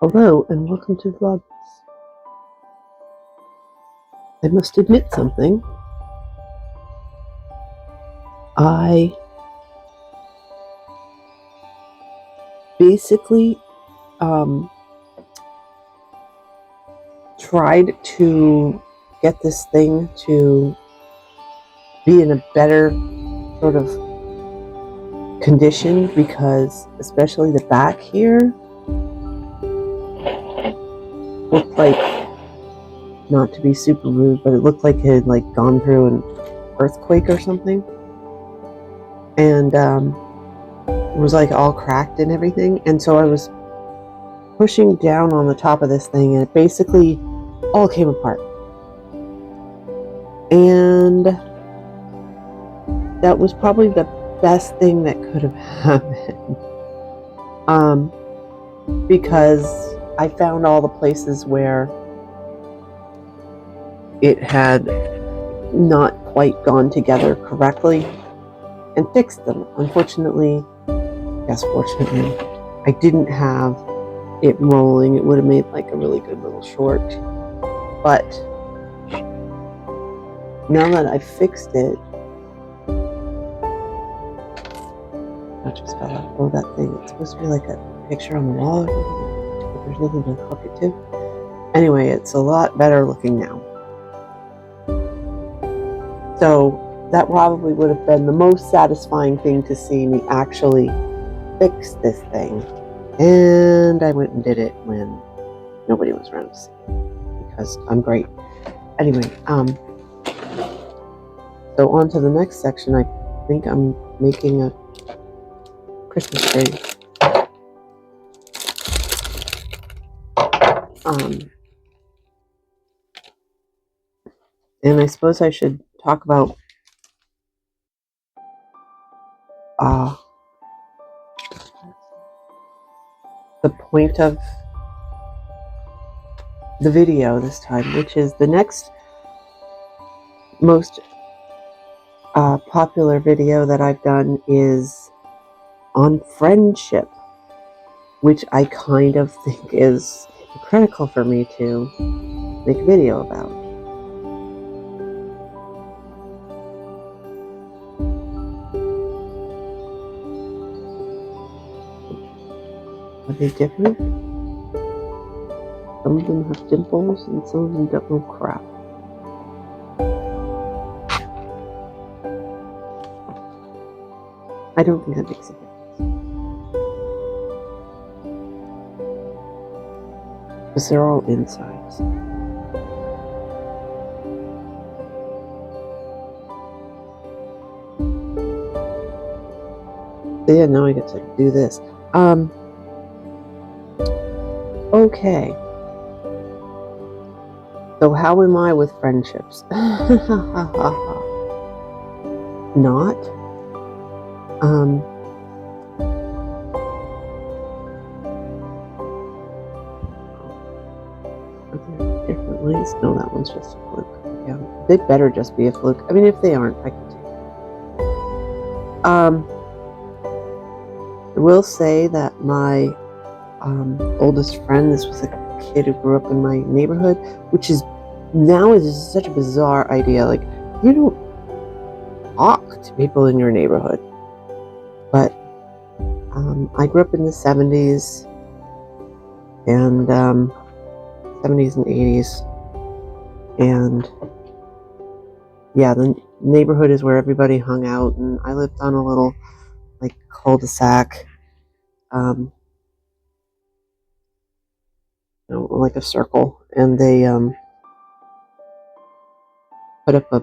Hello and welcome to Vlogmas. I must admit something. I basically tried to get this thing to be in a better sort of condition because especially the back here looked like, not to be super rude, but it looked like it had gone through an earthquake or something, and it was all cracked and everything. And so I was pushing down on the top of this thing and it basically all came apart, and that was probably the best thing that could have happened, because I found all the places where it had not quite gone together correctly and fixed them. Unfortunately, fortunately, I didn't have it rolling. It would have made a really good little short. But now that I fixed it, I just fell out. Oh, that thing. It's supposed to be like a picture on the wall, but there's nothing to hook it to. Anyway, it's a lot better looking now. So that probably would have been the most satisfying thing to see me actually fix this thing. And I went and did it when nobody was around to see it, because I'm great. Anyway, so on to the next section. I think I'm making a Christmas tree. And I suppose I should talk about the point of the video this time, which is the next most popular video that I've done is on friendship, which I kind of think is critical for me to make a video about. Are they different? Some of them have dimples and some of them don't. Oh crap. I don't think that makes a difference, because they're all insides. So yeah, now I get to do this. Okay. So how am I with friendships? Not. Are there different ways? No, that one's just a fluke. Yeah, they better just be a fluke. I mean, if they aren't, I can take it. I will say that my oldest friend, this was a kid who grew up in my neighborhood, which is now is such a bizarre idea. You don't talk to people in your neighborhood. But I grew up in the 70s and 70s and 80s, and yeah, the neighborhood is where everybody hung out, and I lived on a little cul-de-sac, like a circle, and they put up a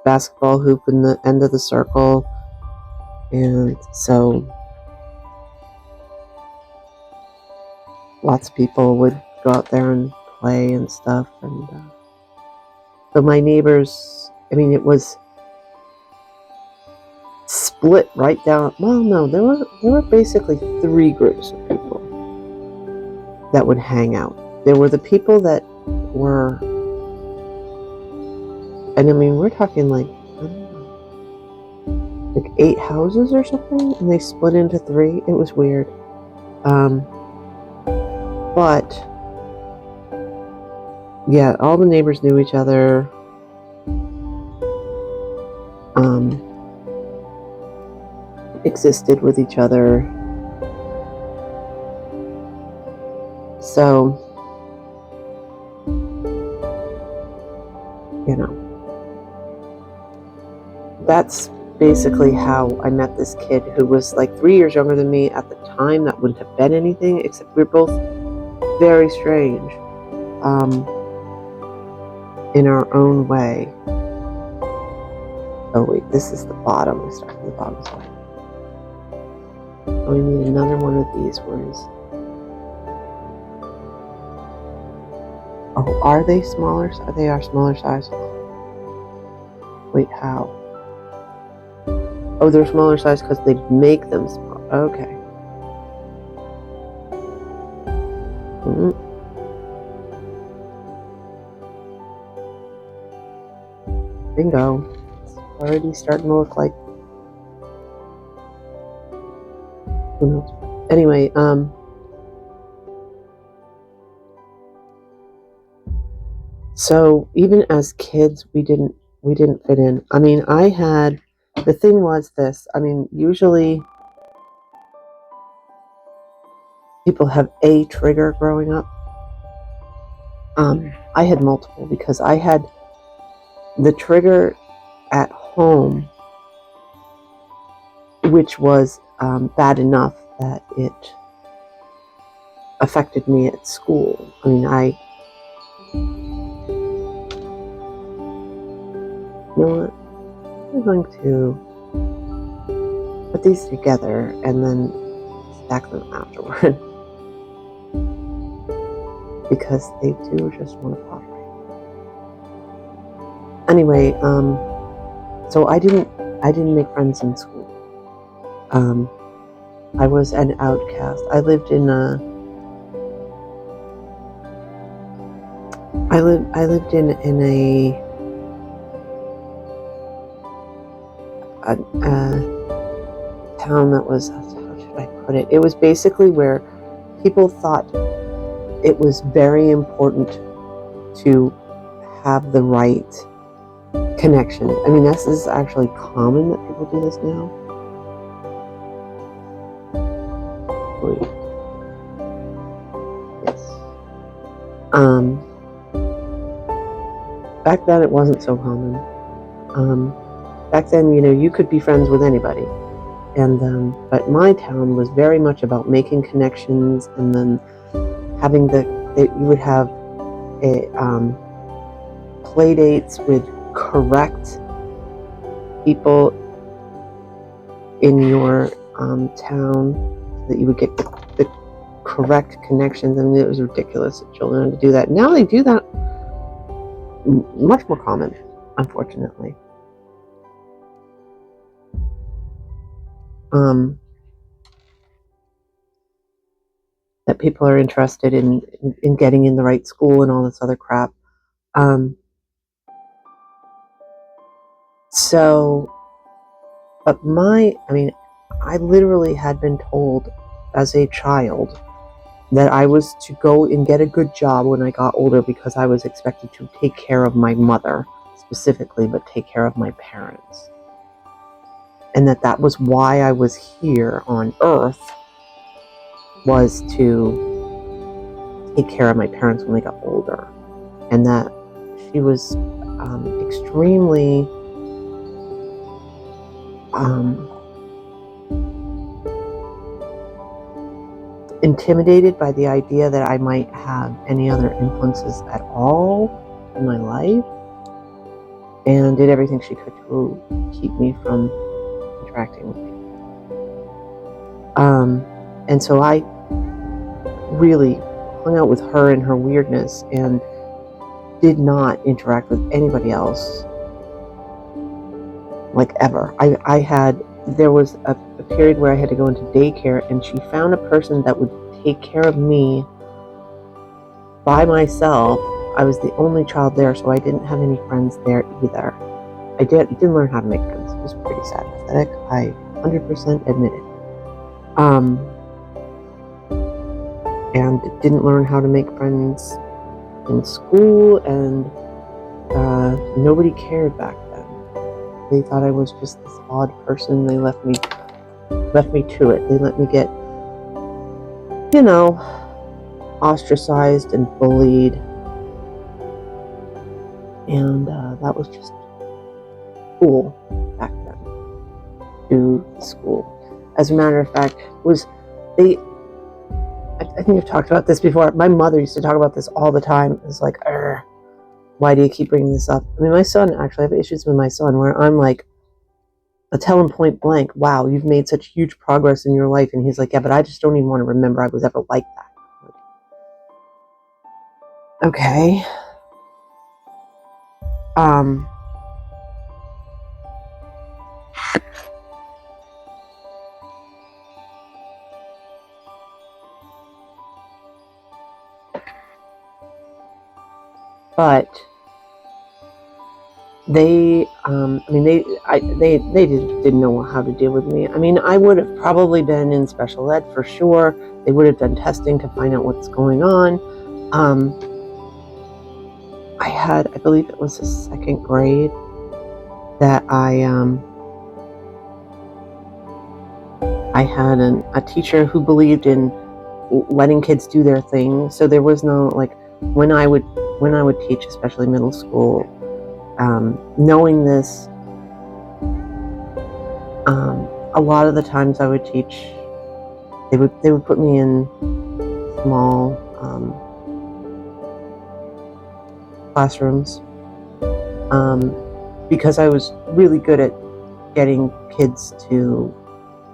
basketball hoop in the end of the circle, and so lots of people would go out there and play and stuff. And so my neighbors, I mean, it was split right down. Well, no, there were basically three groups of people that would hang out. There were the people that were, and I mean, we're talking I don't know, 8 houses or something, and they split into 3. It was weird. But yeah, all the neighbors knew each other. Existed with each other. So, you know, that's basically how I met this kid who was like 3 years younger than me at the time. That wouldn't have been anything, except we're both very strange in our own way. Oh wait, this is the bottom. We start from the bottom side. Oh, we need another one of these ones. Oh, are they smaller? They are smaller size. Wait, how? Oh, they're smaller size because they make them small. Okay. Bingo. It's already starting to look like. Who knows? Anyway, so even as kids, we didn't fit in. I mean, the thing was this. I mean, usually people have a trigger growing up. I had multiple because I had the trigger at home, which was bad enough that it affected me at school. I mean, you know what? I'm going to put these together and then stack them afterward because they do just want to pop right. Anyway, so I didn't make friends in school. I was an outcast. I lived in a town that was, how should I put it? It was basically where people thought it was very important to have the right connection. I mean, this is actually common that people do this now. Wait. Yes. Back then it wasn't so common. Back then, you know, you could be friends with anybody. And but my town was very much about making connections, and then having you would have play dates with correct people in your town, so that you would get the correct connections. I mean, it was ridiculous that children had to do that. Now they do that much more common, unfortunately. That people are interested in getting in the right school and all this other crap. But I literally had been told as a child that I was to go and get a good job when I got older because I was expected to take care of my mother specifically, but take care of my parents. And that was why I was here on Earth, was to take care of my parents when they got older. And that she was extremely intimidated by the idea that I might have any other influences at all in my life, and did everything she could to keep me from interacting with people. And so I really hung out with her and her weirdness and did not interact with anybody else, like, ever. There was a period where I had to go into daycare, and she found a person that would take care of me by myself. I was the only child there, so I didn't have any friends there either. I didn't learn how to make friends. It was pretty sad and pathetic. I 100% admit it. and didn't learn how to make friends in school, and nobody cared back then. They thought I was just this odd person. They left me to it. They let me get, ostracized and bullied, and that was just cool back then. To school, as a matter of fact, I think I've talked about this before. My mother used to talk about this all the time. It's like, why do you keep bringing this up? I mean, my son, actually, I have issues with my son where I'm like, I tell him point blank, wow, you've made such huge progress in your life. And he's like, yeah, but I just don't even want to remember I was ever like that. Okay. But they didn't know how to deal with me. I mean, I would have probably been in special ed for sure. They would have done testing to find out what's going on. I believe it was the second grade that I had a teacher who believed in letting kids do their thing. So there was no, like, when I would teach, especially middle school, knowing this, a lot of the times I would teach, they would put me in small classrooms, because I was really good at getting kids to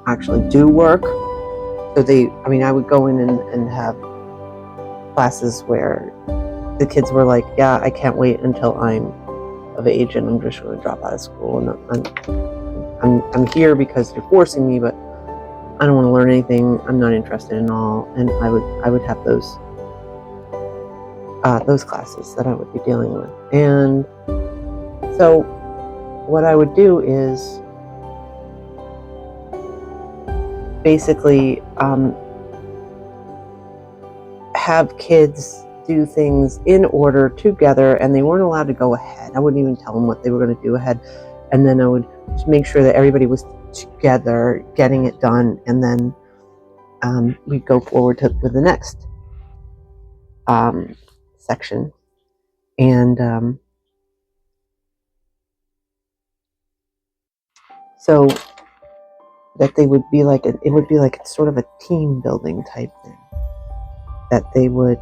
actually do work. So I would go in and have classes where the kids were like, yeah, I can't wait until I'm of age and I'm just going to drop out of school, and I'm here because you're forcing me, but I don't want to learn anything. I'm not interested in all. And I would have those classes that I would be dealing with. And so what I would do is basically have kids do things in order together, and they weren't allowed to go ahead. I wouldn't even tell them what they were going to do ahead, and then I would just make sure that everybody was together getting it done, and then we'd go forward with the next section. And so that they would be like, it would be like sort of a team building type thing, that they would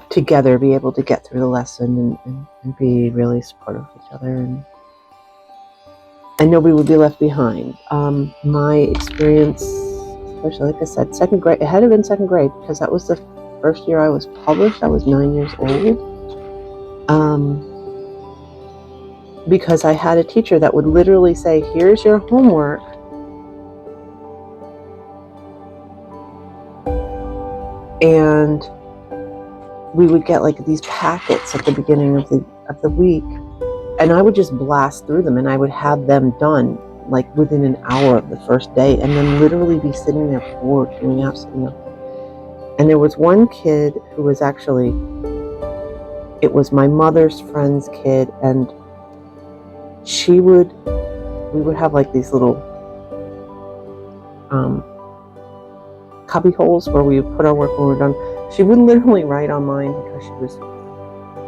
together be able to get through the lesson and be really supportive of each other, and nobody would be left behind. My experience, especially, like I said, second grade, it had to have been second grade, because that was the first year I was published. I was 9 years old. Because I had a teacher that would literally say, here's your homework, and we would get like these packets at the beginning of the week, and I would just blast through them, and I would have them done like within an hour of the first day, and then literally be sitting there bored doing absolutely nothing. And there was one kid who was actually, it was my mother's friend's kid, and we would have like these little cubby holes where we would put our work when we were done. She would literally write on mine because she was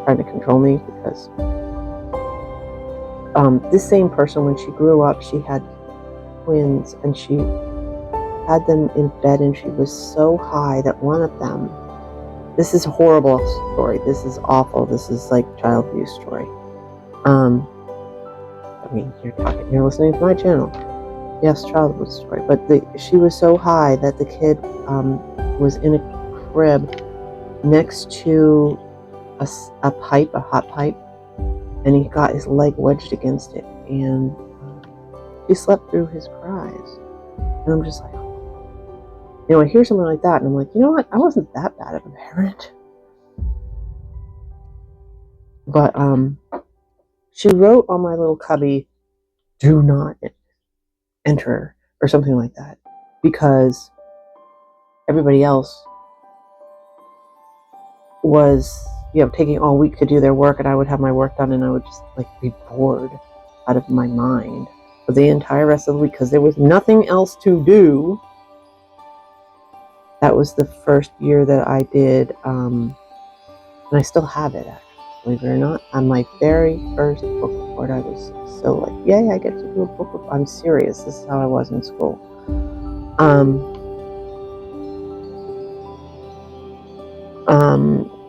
trying to control me, because this same person, when she grew up, she had twins, and she had them in bed, and she was so high that one of them, this is a horrible story, this is awful, this is like child abuse story. I mean, you're listening to my channel. Yes, child abuse story. But she was so high that the kid was in a crib next to a hot pipe, and he got his leg wedged against it, and she slept through his cries. And I'm just like, I hear something like that, and I'm like, you know what? I wasn't that bad of a parent. But she wrote on my little cubby, do not enter or something like that, because everybody else was, taking all week to do their work, and I would have my work done, and I would just like be bored out of my mind for the entire rest of the week because there was nothing else to do. That was the first year that I did, and I still have it, actually, believe it or not. On my very first book report, I was so like, yay, I get to do a book report. I'm serious. This is how I was in school.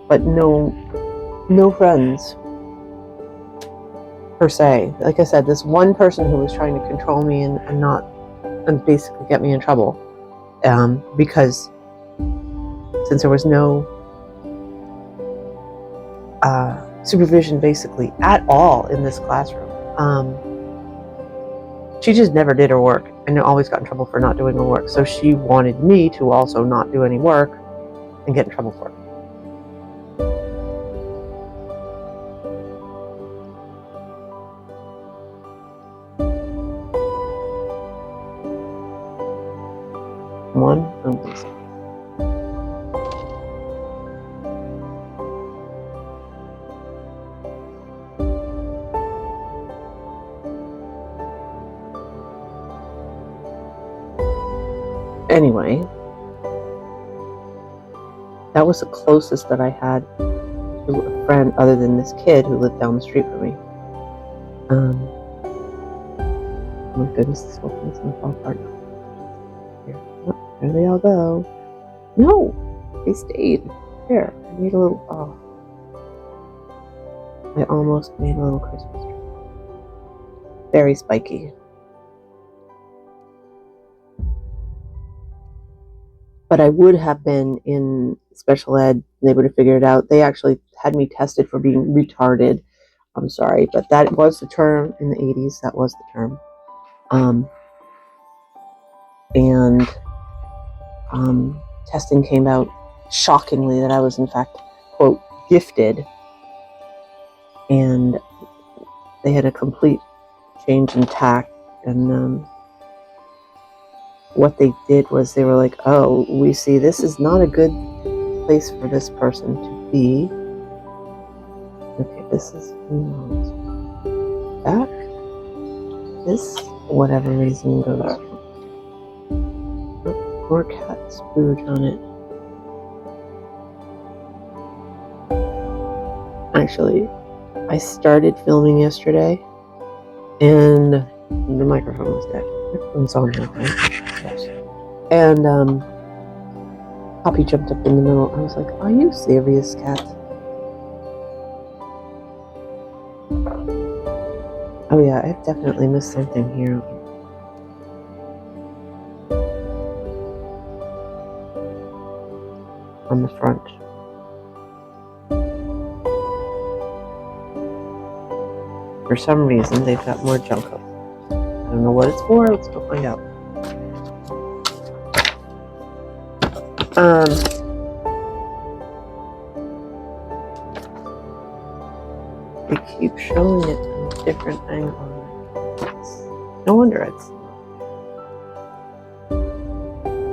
But no friends per se. Like I said, this one person who was trying to control me and basically get me in trouble, because since there was no supervision basically at all in this classroom, she just never did her work and always got in trouble for not doing her work. So she wanted me to also not do any work and get in trouble for it. One, I don't think so. Anyway, that was the closest that I had to a friend other than this kid who lived down the street from me. Oh my goodness, this whole thing's gonna fall apart now. Here. Oh, there they all go. No, they stayed. There, I made a little, I almost made a little Christmas tree. Very spiky. But I would have been in special ed, and they would have figured it out. They actually had me tested for being retarded. I'm sorry, but that was the term in the 80s. That was the term. Testing came out shockingly that I was in fact, quote, gifted. And they had a complete change in tack. And what they did was they were like, oh, we see this is not a good place for this person to be. Okay, this is back. This, for whatever reason, goes. More cat spooge on it. Actually, I started filming yesterday, and the microphone was dead. The microphone's on now, right? Yes. And Poppy jumped up in the middle. I was like, "Are you serious, cat?" Oh yeah, I've definitely missed something here. On the front. For some reason, they've got more junk up. I don't know what it's for. Let's go find out. They keep showing it from a different angle. No wonder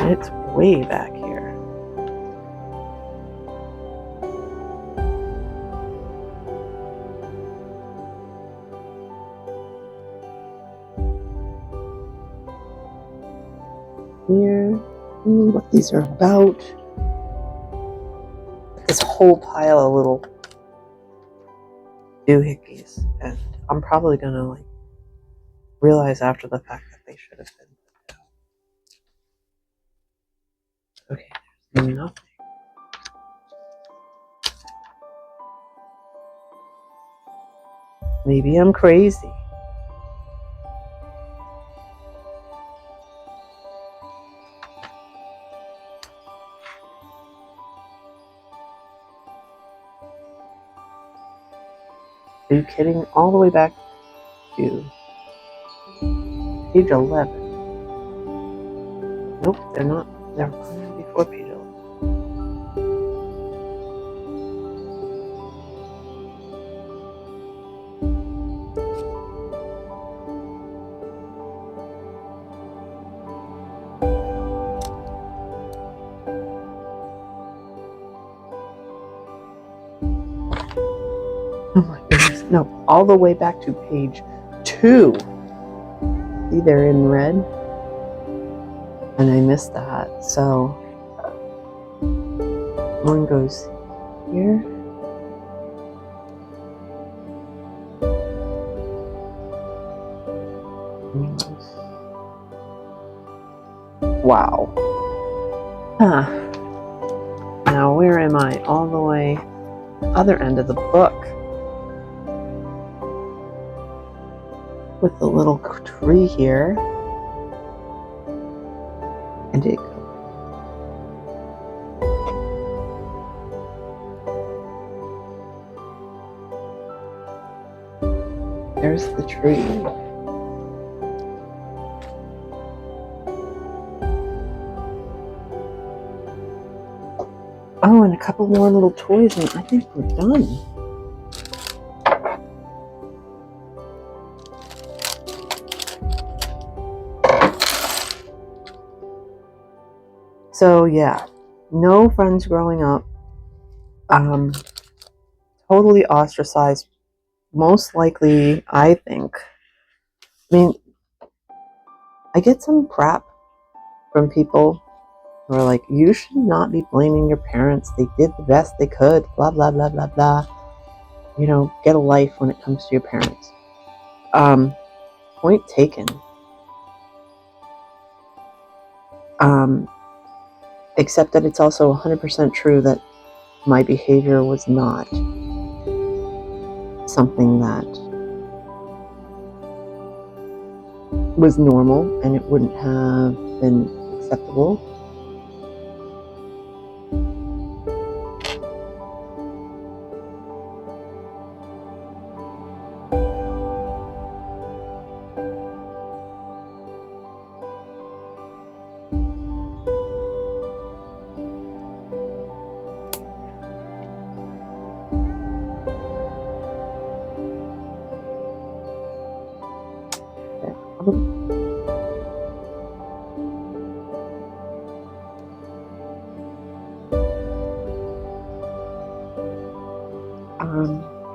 it's way back here. Here, what these are about. This whole pile of little doohickeys, and I'm probably gonna like realize after the fact that they should have been put down. Okay, there's nothing. Maybe I'm crazy. Are you kidding? All the way back to page 11. Nope, they're not. They're before page 11. No, all the way back to page 2. See, they're in red. And I missed that. So one goes here. Wow. Huh. Now where am I? All the way other end of the book. With the little tree here. And it there's the tree. Oh, and a couple more little toys, and I think we're done. So yeah, no friends growing up. Totally ostracized. Most likely, I think. I mean, I get some crap from people who are like, you should not be blaming your parents. They did the best they could. Blah, blah, blah, blah, blah. You know, get a life when it comes to your parents. Point taken. Except that it's also 100% true that my behavior was not something that was normal, and it wouldn't have been acceptable.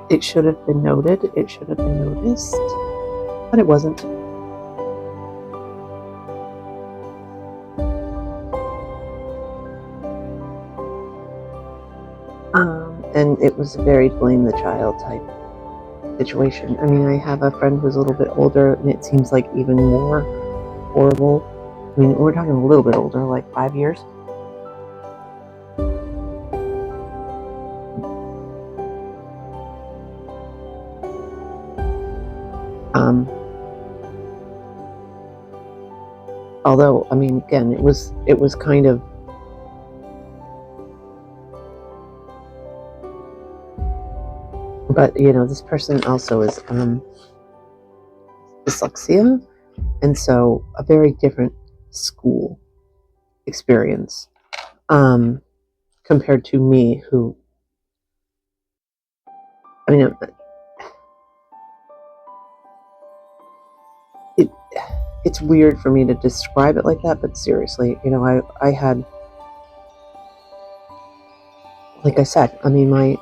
It should have been noted, it should have been noticed, but it wasn't. And it was a very blame the child type situation. I mean, I have a friend who's a little bit older, and it seems like even more horrible. I mean, we're talking a little bit older, like 5 years. Although, I mean, again, it was kind of but you know, this person also is dyslexia, and so a very different school experience compared to me, who, I mean, it's weird for me to describe it like that, but seriously, you know, I had, like I said, I mean, I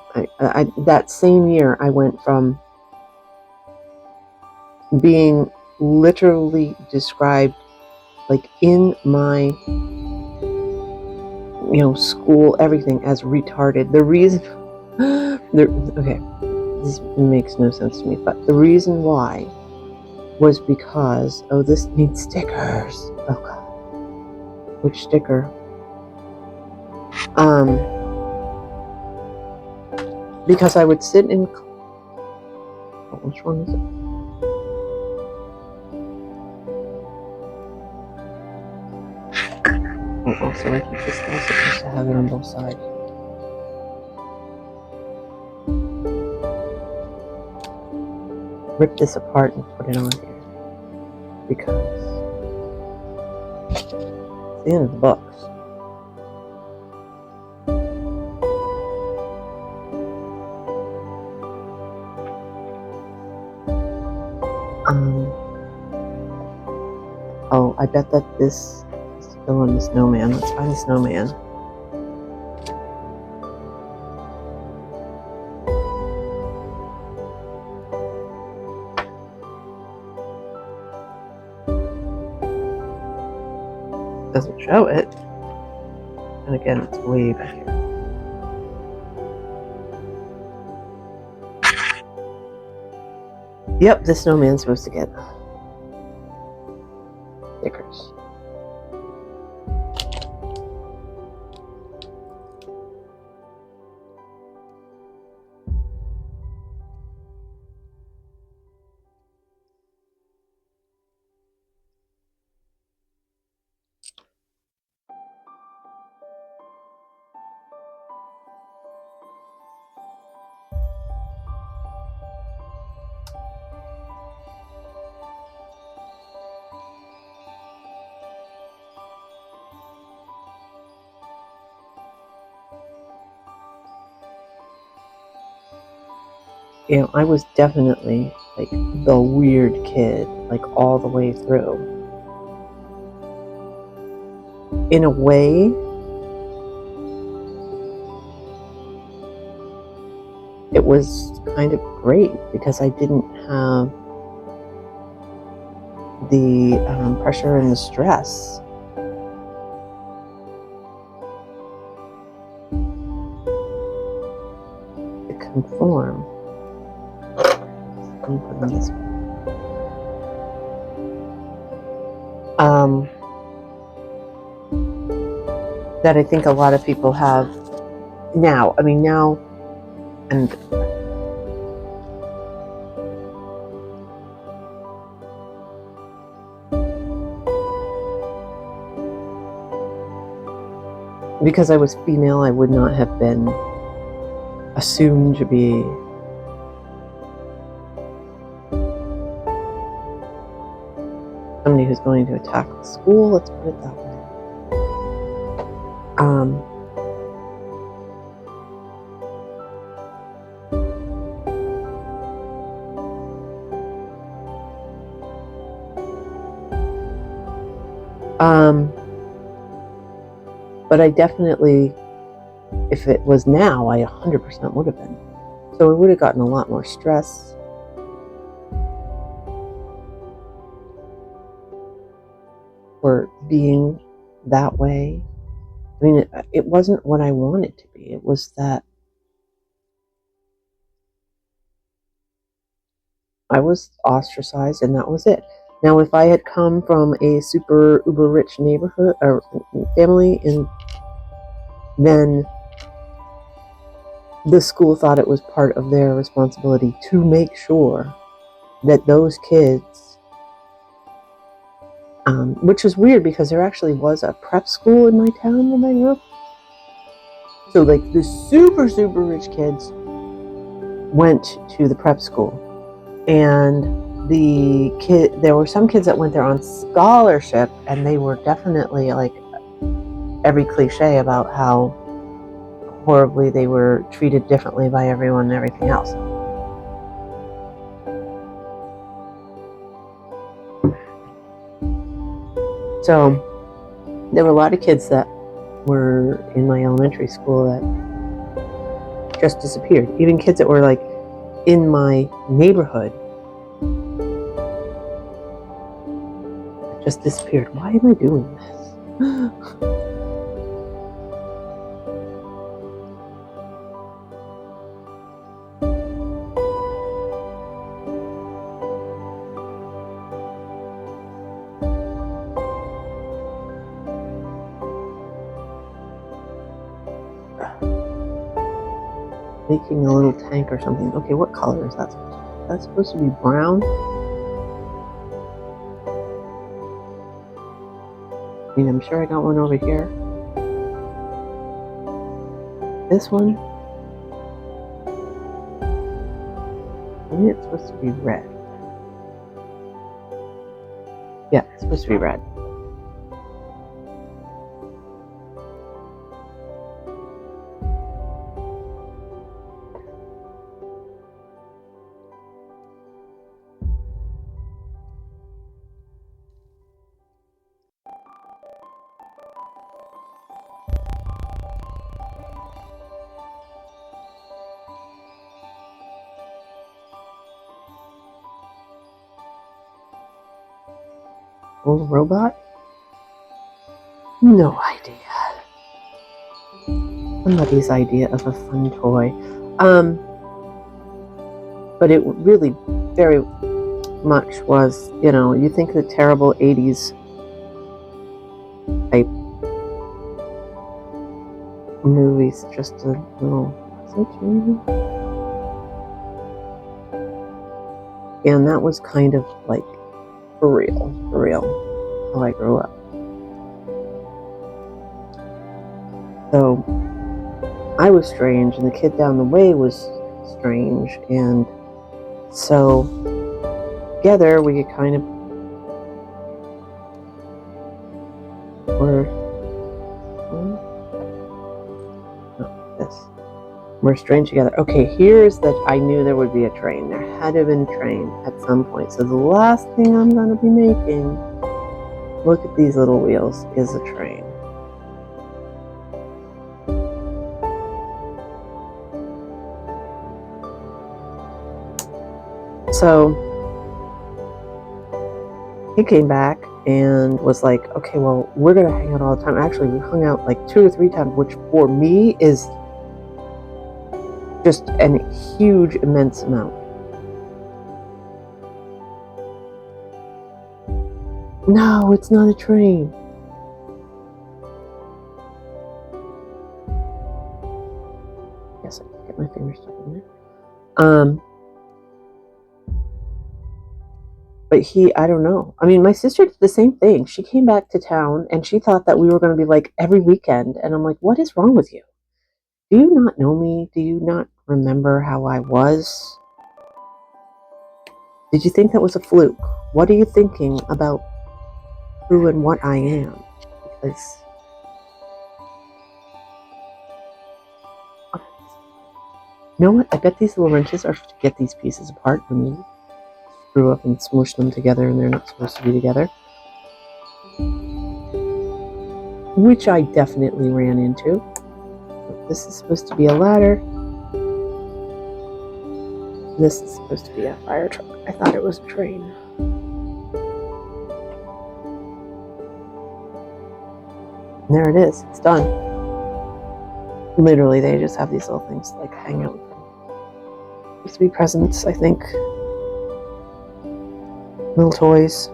that same year I went from being literally described, like in my, you know, school, everything, as retarded. The reason, okay, this makes no sense to me, but the reason why was because, oh, this needs stickers. Oh God, which sticker? Because I would sit in. Oh, which one is it? Oh, also, I think this guy's supposed to have it on both sides. Rip this apart and put it on here, because it's the end of the books. Oh, I bet that this is still on the snowman. Let's find the snowman. doesn't show it. And again, it's way back here. Yep, the snowman's supposed to get stickers. You know, I was definitely like the weird kid, like all the way through. In a way, it was kind of great because I didn't have the pressure and the stress to conform. Let me put on this one. That I think a lot of people have now. I mean, now, and because I was female, I would not have been assumed to be somebody who's going to attack the school, let's put it that way. But I definitely, if it was now, I 100% would have been. So I would have gotten a lot more stress. For being that way. I mean, it wasn't what I wanted to be. It was that I was ostracized and that was it. Now, if I had come from a super uber rich neighborhood or family, and then the school thought it was part of their responsibility to make sure that those kids, which was weird because there actually was a prep school in my town when I grew up. So like the super, super rich kids went to the prep school. And there were some kids that went there on scholarship, and they were definitely like every cliche about how horribly they were treated differently by everyone and everything else. So there were a lot of kids that were in my elementary school that just disappeared. Even kids that were like in my neighborhood just disappeared. Why am I doing this? Making a little tank or something. Okay, what color is that supposed to be? That's supposed to be brown. I mean, I'm sure I got one over here. This one. I think it's supposed to be red. Yeah, it's supposed to be red. Little robot. No idea. Somebody's idea of a fun toy. But it really very much was, you know, you think the terrible 80s type movies, just a little, and that was kind of like for real, how I grew up. So I was strange, and the kid down the way was strange, and so together we kind of were we're strange together. Okay, here's that I knew there would be a train. There had to have been a train at some point. So the last thing I'm going to be making, look at these little wheels, is a train. So he came back and was like, okay, well, we're going to hang out all the time. Actually, we hung out like 2 or 3 times, which for me is just a huge, immense amount. No, it's not a train. Yes, I can get my fingers stuck in there. But I don't know. I mean, my sister did the same thing. She came back to town and she thought that we were going to be like every weekend. And I'm like, what is wrong with you? Do you not know me? Do you not remember how I was? Did you think that was a fluke? What are you thinking about who and what I am? Because you know what? I bet these little wrenches are to get these pieces apart when you screw up and smoosh them together and they're not supposed to be together. Which I definitely ran into. This is supposed to be a ladder. This is supposed to be a fire truck. I thought it was a train. And there it is. It's done. Literally, they just have these little things like hang out. Supposed to be presents, I think. Little toys.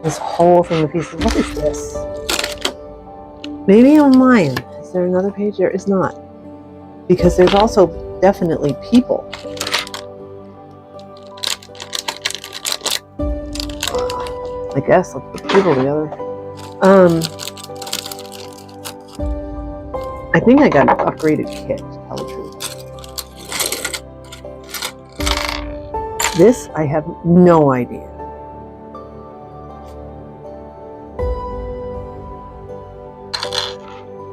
This whole thing of pieces. What is this? Maybe I'm lying. Is there another page? There is not. Because there's also definitely people. I guess I'll put people together. I think I got an upgraded kit, to tell the truth. This, I have no idea.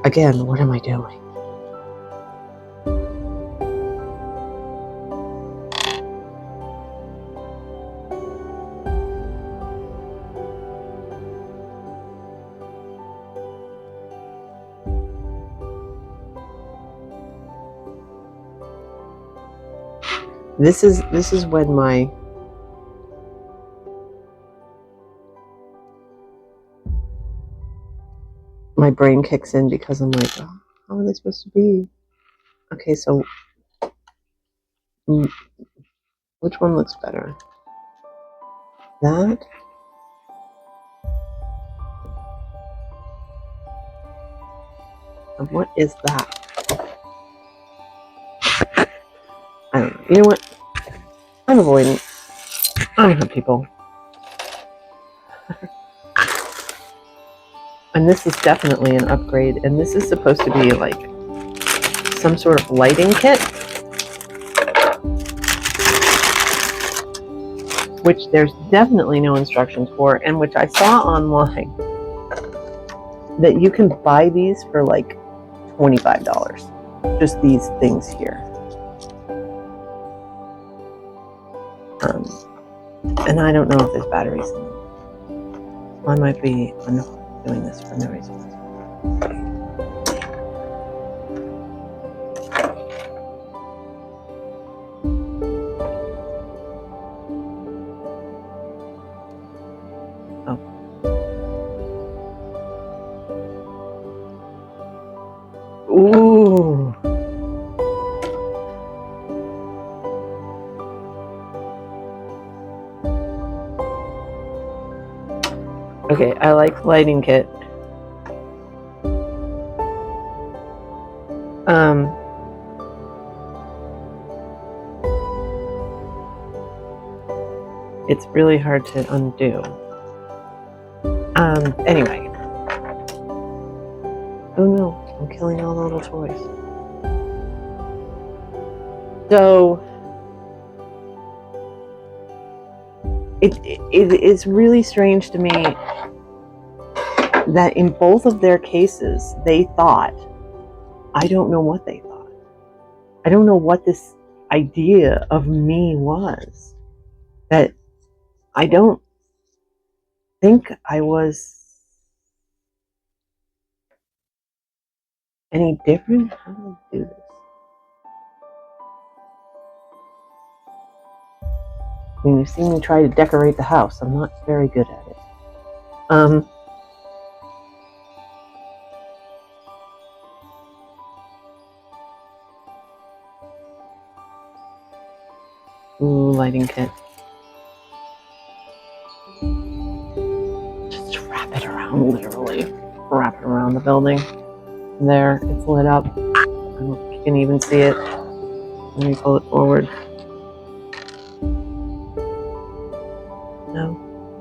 Again, what am I doing? This is when my brain kicks in, because I'm like, oh, how are they supposed to be? Okay, so which one looks better? That? And what is that? I don't know. You know what? I'm avoidant. I don't have people. And this is definitely an upgrade. And this is supposed to be like some sort of lighting kit, which there's definitely no instructions for, and which I saw online that you can buy these for like $25. Just these things here. And I don't know if there's batteries in them. I might be doing this for no reason. Okay, I like lighting kit. It's really hard to undo. Anyway. Oh no, I'm killing all the little toys. So, it's really strange to me that in both of their cases, they thought, I don't know what they thought. I don't know what this idea of me was. That I don't think I was any different. How do I do this? I mean, you've seen me try to decorate the house. I'm not very good at it. Ooh, lighting kit. Just wrap it around, literally. Wrap it around the building. There, it's lit up. I don't think you can even see it. Let me pull it forward.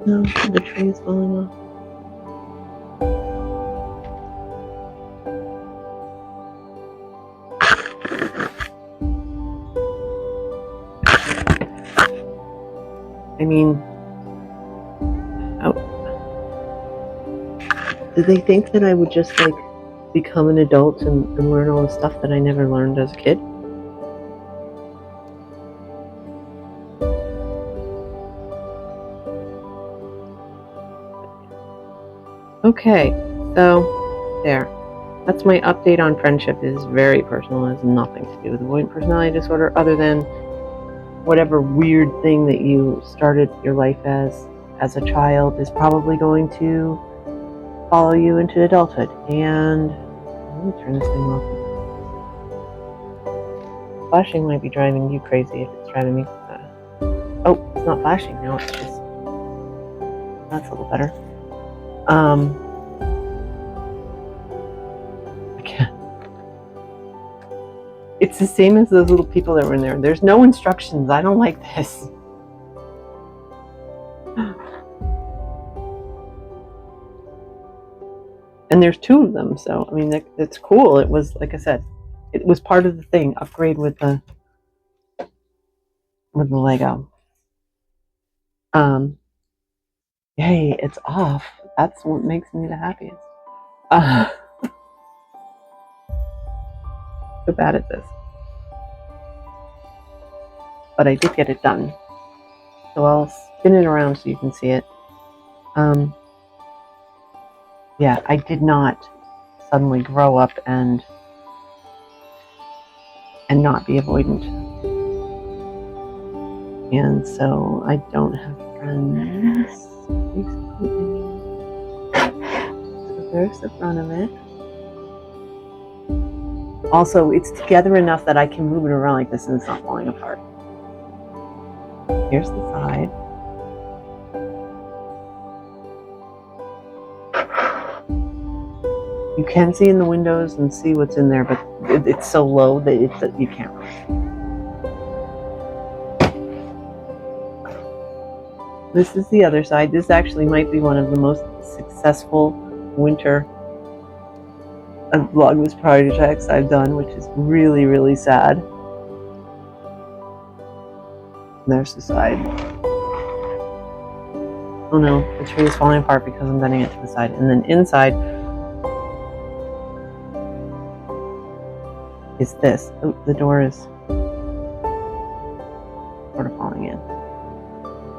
No, the tree is falling off. I mean, did they think that I would just like become an adult and learn all the stuff that I never learned as a kid? Okay, so there. That's my update on friendship. It is very personal. It has nothing to do with avoidant personality disorder other than whatever weird thing that you started your life as a child is probably going to follow you into adulthood. And let me turn this thing off. Flashing might be driving you crazy if it's driving me. Oh, it's not flashing now. It's just, that's a little better. I can't. It's the same as those little people that were in there. There's no instructions. I don't like this. And there's two of them, so I mean it's cool. It was, like I said, it was part of the thing. Upgrade with the Lego. Yay, it's off. That's what makes me the happiest. So bad at this, but I did get it done. So I'll spin it around so you can see it. Yeah, I did not suddenly grow up and not be avoidant. And so I don't have friends, basically. So there's the front of it. Also, it's together enough that I can move it around like this and it's not falling apart. Here's the side. You can see in the windows and see what's in there, but it's so low that you can't really. This is the other side. This actually might be one of the most successful winter Vlogmas projects I've done, which is really, really sad. There's the side. Oh no, the tree is falling apart because I'm bending it to the side. And then inside is this. Oh, the door is sort of falling in.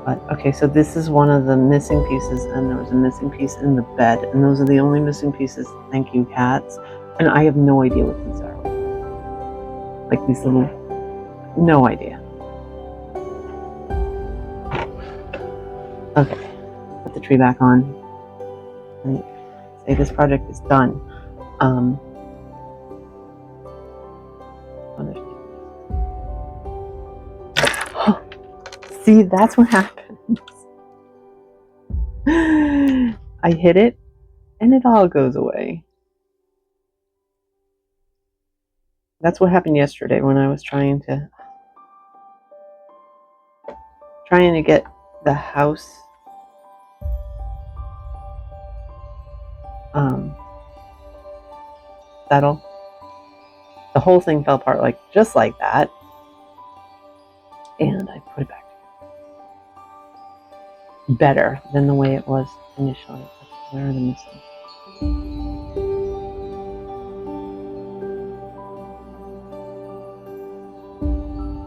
But okay, so this is one of the missing pieces, and there was a missing piece in the bed, and those are the only missing pieces. Thank you, cats. And I have no idea what these are. Like these little, no idea. Okay, put the tree back on. And say this project is done. See, that's what happens. I hit it and it all goes away. That's what happened yesterday when I was trying to get the house settled. The whole thing fell apart just like that. And I put it back together. Better than the way it was initially. Where are the missing?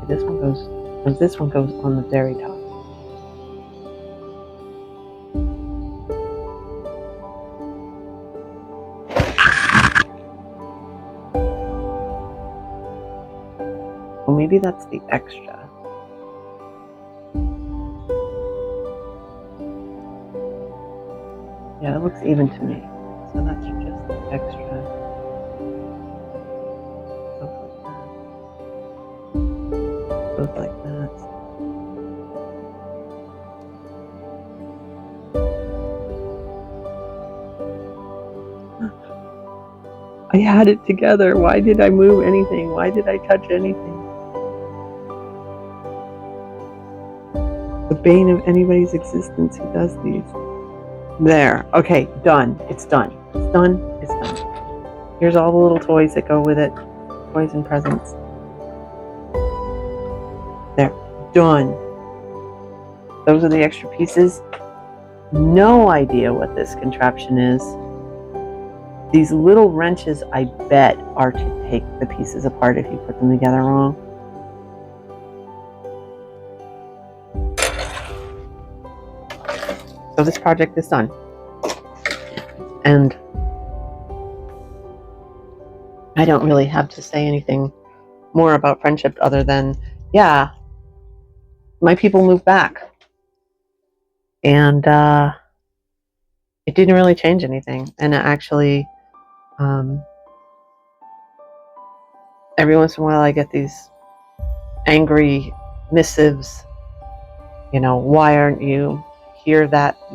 This one goes on the very top. Well, maybe that's the extra. Yeah, it looks even to me. So that's just the extra. Goes like that. I had it together. Why did I move anything? Why did I touch anything? The bane of anybody's existence who does these. There. Okay, done. It's done. It's done. It's done. Here's all the little toys that go with it. Toys and presents. There. Done. Those are the extra pieces. No idea what this contraption is. These little wrenches, I bet, are to take the pieces apart if you put them together wrong. So this project is done. And I don't really have to say anything more about friendship other than, yeah, my people moved back. And it didn't really change anything. And it actually, every once in a while I get these angry missives, why aren't you here,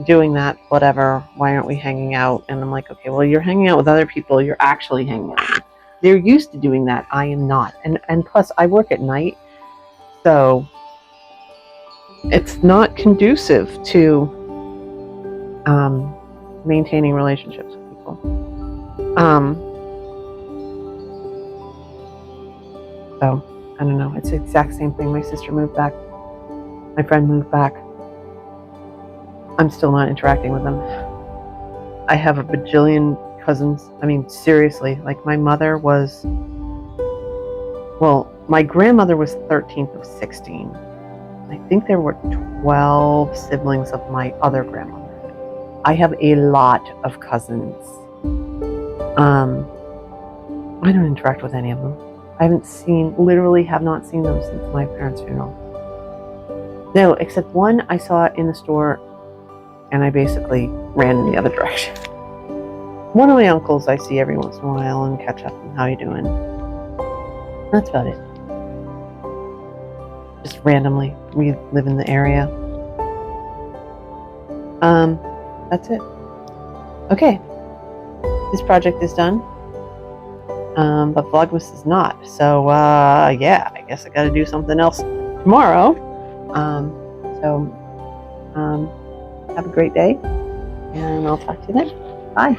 doing that, whatever, why aren't we hanging out? And I'm like, okay, well, you're hanging out with other people, you're actually hanging out. They're used to doing that, I am not. And plus, I work at night, so it's not conducive to maintaining relationships with people. So, I don't know, it's the exact same thing. My sister moved back, my friend moved back. I'm still not interacting with them. I have a bajillion cousins. I mean, seriously, my mother was, my grandmother was 13th of 16. I think there were 12 siblings of my other grandmother. I have a lot of cousins. I don't interact with any of them. I literally have not seen them since my parents' funeral. No, except one I saw in the store and I basically ran in the other direction. One of my uncles I see every once in a while and catch up and how you doing. That's about it. Just randomly, we live in the area. That's it. Okay, this project is done, but Vlogmas is not. So yeah, I guess I got to do something else tomorrow. Have a great day, and I'll talk to you then. Bye.